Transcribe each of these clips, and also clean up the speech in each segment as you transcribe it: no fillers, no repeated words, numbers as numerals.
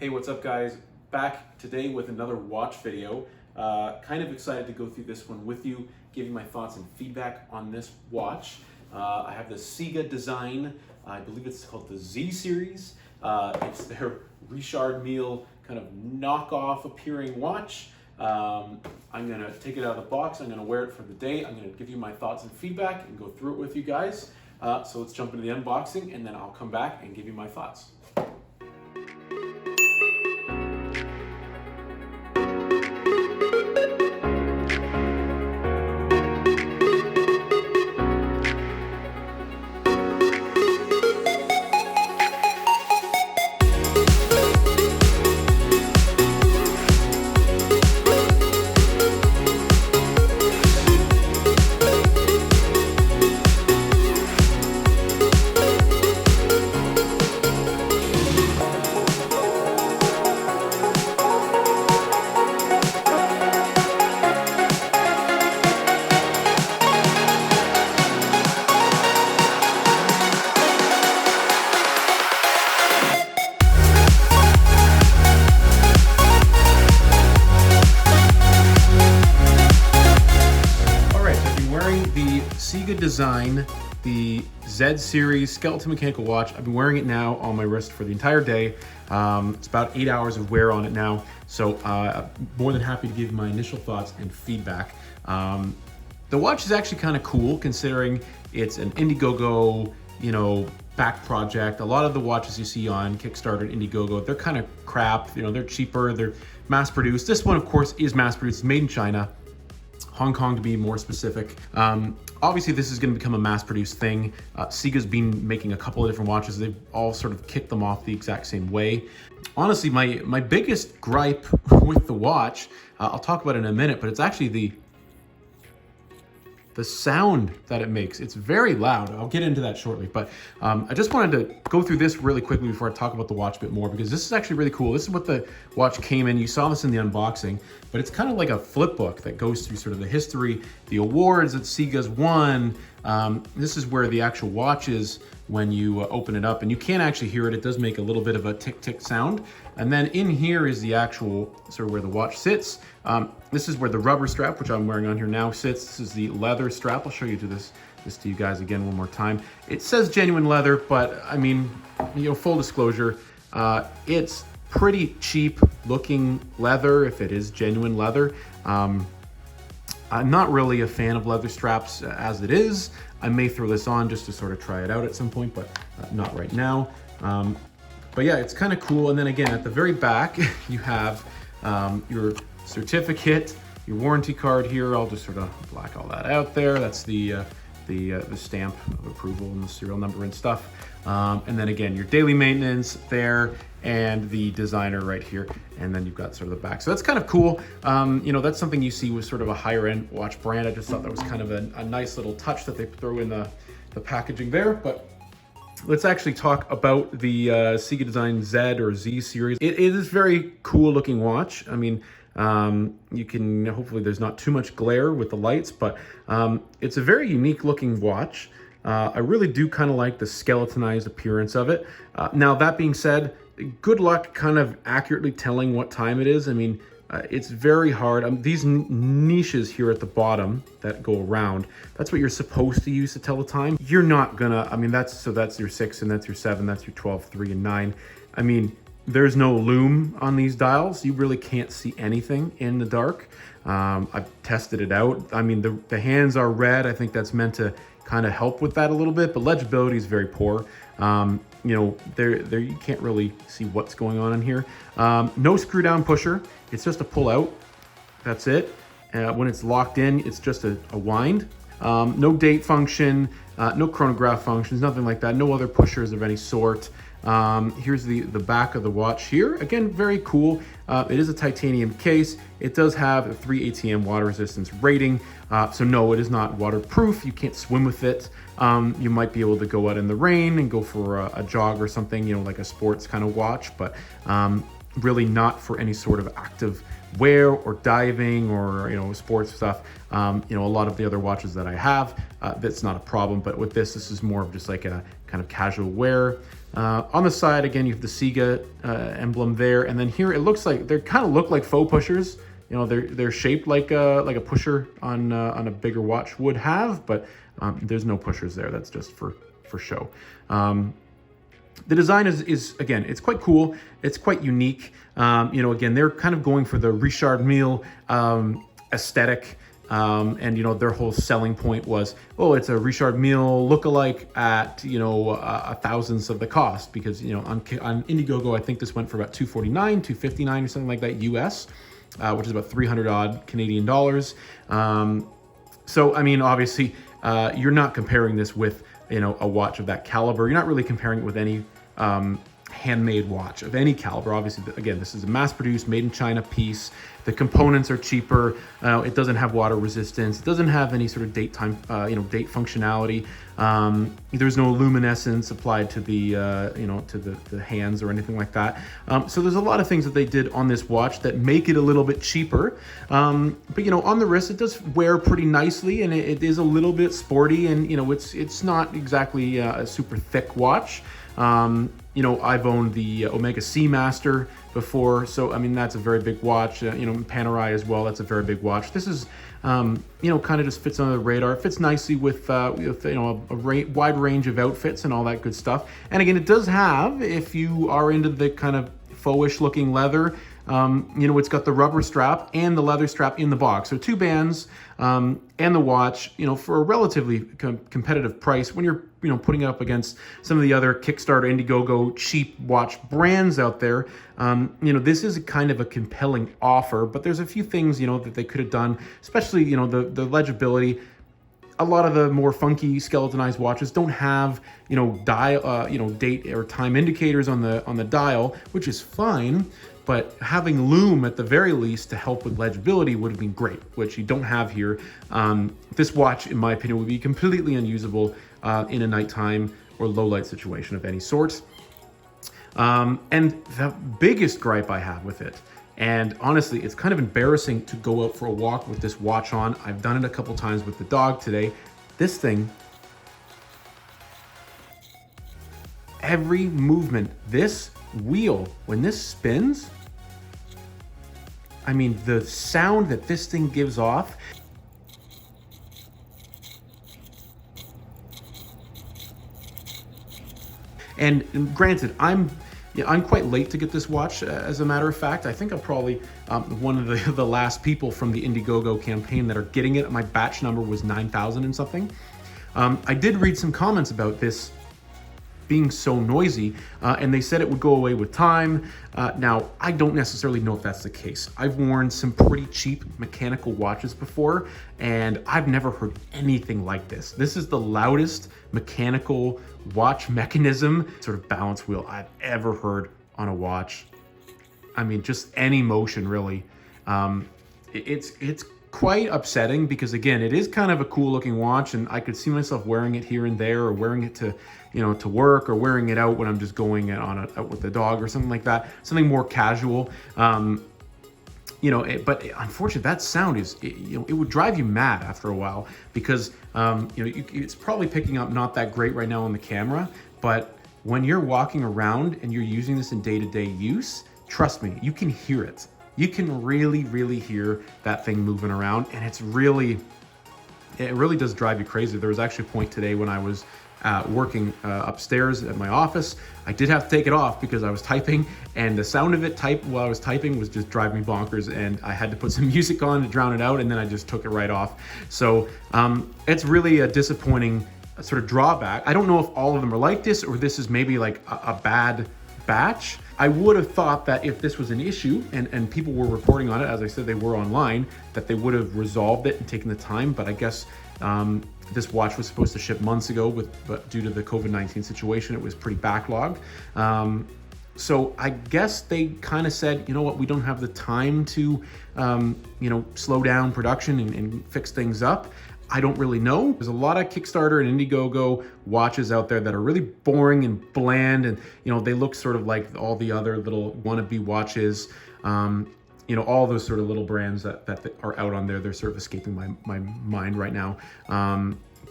Hey, what's up guys? Back today with another watch video. Kind of excited to go through this one with you, give you my thoughts and feedback on this watch. I have the CIGA Design, I believe it's called the Z-Series. It's their Richard Mille kind of knockoff appearing watch. I'm gonna take it out of the box, I'm gonna wear it for the day, I'm gonna give you my thoughts and feedback and go through it with you guys. So let's jump into the unboxing and then I'll come back and give you my thoughts. CIGA Design, the Z-Series skeleton mechanical watch. I've been wearing it now on my wrist for the entire day. It's about 8 hours of wear on it now, so I'm more than happy to give you my initial thoughts and feedback. The watch is actually kind of cool considering it's an Indiegogo, back project. A lot of the watches you see on Kickstarter and Indiegogo, they're kind of crap. They're cheaper, they're mass produced. This one, of course, is mass produced. It's made in China. Hong Kong to be more specific. Obviously this is going to become a mass-produced thing. CIGA's been making a couple of different watches. They've all sort of kicked them off the exact same way. Honestly, my biggest gripe with the watch, I'll talk about it in a minute, but it's actually the sound that it makes. It's very loud. I'll get into that shortly, but I just wanted to go through this really quickly before I talk about the watch a bit more, because this is actually really cool. This is what the watch came in. You saw this in the unboxing, but it's kind of like a flip book that goes through sort of the history, the awards that CIGA's won. This is where the actual watch is when you open it up, and you can actually hear it. It does make a little bit of a tick-tick sound. And then in here is the actual sort of where the watch sits. This is where the rubber strap, which I'm wearing on here now, sits. This is the leather strap. I'll show you this to you guys again one more time. It says genuine leather, but I mean, full disclosure, it's pretty cheap looking leather if it is genuine leather. I'm not really a fan of leather straps as it is. I may throw this on just to sort of try it out at some point, but not right now. But yeah, it's kind of cool. And then again, at the very back, you have your certificate, your warranty card here. I'll just sort of black all that out there. That's the stamp of approval and the serial number and stuff. And then again, your daily maintenance there and the designer right here. And then you've got sort of the back. So that's kind of cool. That's something you see with sort of a higher end watch brand. I just thought that was kind of a nice little touch that they throw in the packaging there. But let's actually talk about the CIGA Design Z or Z-Series. It is very cool looking watch. I mean, you can, hopefully there's not too much glare with the lights, but it's a very unique looking watch. I really do kind of like the skeletonized appearance of it. Now, that being said, good luck kind of accurately telling what time it is. I mean, it's very hard. These niches here at the bottom that go around, that's what you're supposed to use to tell the time. You're not gonna, I mean, that's your 6 and that's your 7, that's your 12, 3, and 9. I mean, there's no lume on these dials. You really can't see anything in the dark. I've tested it out. I mean, the hands are red. I think that's meant to kind of help with that a little bit, but legibility is very poor. There you can't really see what's going on in here. No screw down pusher. It's just a pull out. That's it. When it's locked in, it's just a wind. No date function, no chronograph functions, nothing like that. No other pushers of any sort. Here's the back of the watch here. Again, very cool. It is a titanium case. It does have a 3 ATM water resistance rating. So no, it is not waterproof. You can't swim with it. You might be able to go out in the rain and go for a jog or something, like a sports kind of watch, but really not for any sort of active wear or diving or sports stuff. A lot of the other watches that I have, that's not a problem, but with this is more of just like a kind of casual wear. On the side, again, you have the CIGA emblem there, and then here it looks like they kind of look like faux pushers. You know, they're shaped like a pusher on a bigger watch would have, but there's no pushers there. That's just for show. The design is again, it's quite cool. It's quite unique. You know, again, they're kind of going for the Richard Mille aesthetic. And you know, their whole selling point was, oh, it's a Richard Mille lookalike at, you know, a thousandth of the cost, because, you know, on Indiegogo, I think this went for about $249, $259 or something like that US, which is about 300 odd Canadian dollars. So, I mean, obviously, you're not comparing this with, you know, a watch of that caliber. You're not really comparing it with any handmade watch of any caliber. Obviously, again, this is a mass-produced, made in China piece. The components are cheaper. It doesn't have water resistance. It doesn't have any sort of date functionality. There's no luminescence applied to the, you know, to the hands or anything like that. So there's a lot of things that they did on this watch that make it a little bit cheaper. But you know, on the wrist, it does wear pretty nicely, and it is a little bit sporty, and you know, it's not exactly a super thick watch. You know, I've owned the Omega Seamaster before, so I mean, that's a very big watch. You know, Panerai as well, that's a very big watch. This is, you know, kind of just fits under the radar. It fits nicely with you know, a wide range of outfits and all that good stuff. And again, it does have, if you are into the kind of faux-ish looking leather, you know, it's got the rubber strap and the leather strap in the box. So 2 bands, and the watch, you know, for a relatively competitive price, when you're, you know, putting it up against some of the other Kickstarter, Indiegogo cheap watch brands out there, you know, this is kind of a compelling offer, but there's a few things, you know, that they could have done, especially, you know, the legibility. A lot of the more funky skeletonized watches don't have, you know, you know, date or time indicators on the dial, which is fine. But having lume at the very least to help with legibility would have been great, which you don't have here. This watch, in my opinion, would be completely unusable in a nighttime or low light situation of any sort. And the biggest gripe I have with it, and honestly, it's kind of embarrassing to go out for a walk with this watch on. I've done it a couple times with the dog today. This thing, every movement, this wheel, when this spins, I mean, the sound that this thing gives off, and granted, I'm quite late to get this watch, as a matter of fact. I think I'm probably one of the last people from the Indiegogo campaign that are getting it. My batch number was 9,000 and something. I did read some comments about this being so noisy, and they said it would go away with time. Now, I don't necessarily know if that's the case. I've worn some pretty cheap mechanical watches before, and I've never heard anything like this. This is the loudest mechanical watch mechanism, sort of balance wheel I've ever heard on a watch. I mean, just any motion, really. It's quite upsetting because, again, it is kind of a cool looking watch, and I could see myself wearing it here and there, or wearing it to, you know, to work, or wearing it out when I'm just going out with the dog or something like that, something more casual. You know, but unfortunately, that sound is, you know, it would drive you mad after a while, because, you know, it's probably picking up not that great right now on the camera, but when you're walking around and you're using this in day-to-day use, trust me, you can hear it. You can really, really hear that thing moving around, and it really does drive you crazy. There was actually a point today when I was working upstairs at my office. I did have to take it off because I was typing, and the sound of it while I was typing was just driving me bonkers, and I had to put some music on to drown it out, and then I just took it right off. So it's really a disappointing sort of drawback. I don't know if all of them are like this, or this is maybe like a bad batch. I would have thought that if this was an issue and people were reporting on it, as I said, they were online, that they would have resolved it and taken the time, but I guess this watch was supposed to ship months ago, but due to the COVID-19 situation, it was pretty backlogged. So I guess they kind of said, you know what, we don't have the time to, you know, slow down production and fix things up. I don't really know. There's a lot of Kickstarter and Indiegogo watches out there that are really boring and bland, and you know, they look sort of like all the other little wannabe watches. You know, all those sort of little brands that are out on there. They're sort of escaping my mind right now.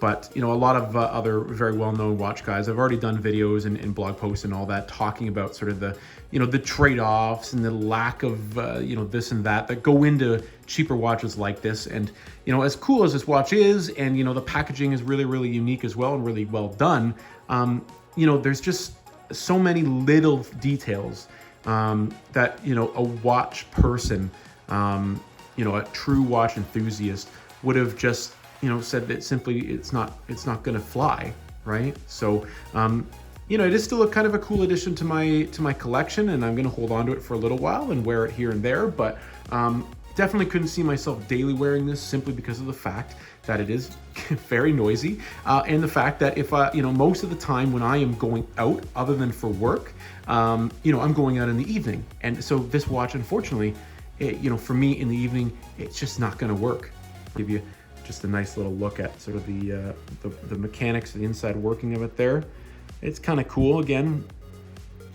But a lot of other very well-known watch guys, I've already done videos and blog posts and all that talking about sort of the the trade-offs and the lack of this and that go into cheaper watches like this. And as cool as this watch is, and the packaging is really, really unique as well and really well done, there's just so many little details that a watch person, a true watch enthusiast would have just said that simply it's not going to fly, right? So it is still a kind of a cool addition to my collection, and I'm going to hold on to it for a little while and wear it here and there. But definitely couldn't see myself daily wearing this, simply because of the fact that it is very noisy, and the fact that if most of the time when I am going out, other than for work, I'm going out in the evening, and so this watch, unfortunately, for me in the evening, it's just not going to work. Give you just a nice little look at sort of the mechanics, the inside working of it there. It's kind of cool. Again,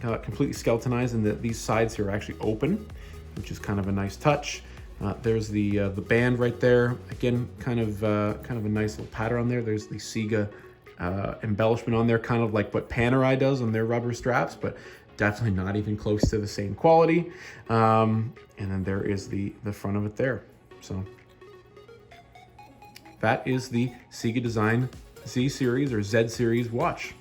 completely skeletonized, and these sides here are actually open, which is kind of a nice touch. There's the band right there. Again, kind of a nice little pattern on there. There's the CIGA embellishment on there, kind of like what Panerai does on their rubber straps, but definitely not even close to the same quality. And then there is the front of it there. So that is the CIGA Design Z-Series or Z-Series watch.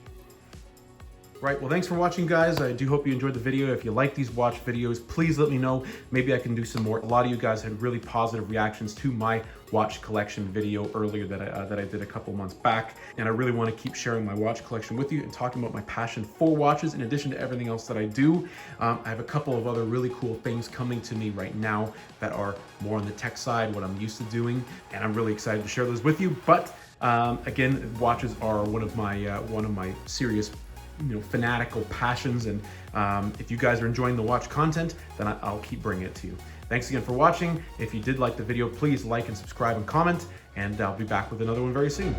Right, well, thanks for watching, guys. I do hope you enjoyed the video. If you like these watch videos, please let me know. Maybe I can do some more. A lot of you guys had really positive reactions to my watch collection video earlier that I did a couple months back. And I really want to keep sharing my watch collection with you and talking about my passion for watches in addition to everything else that I do. I have a couple of other really cool things coming to me right now that are more on the tech side, what I'm used to doing. And I'm really excited to share those with you. But again, watches are one of my serious fanatical passions, and if you guys are enjoying the watch content, then I'll keep bringing it to you. Thanks again for watching. If you did like the video, please like and subscribe and comment, and I'll be back with another one very soon.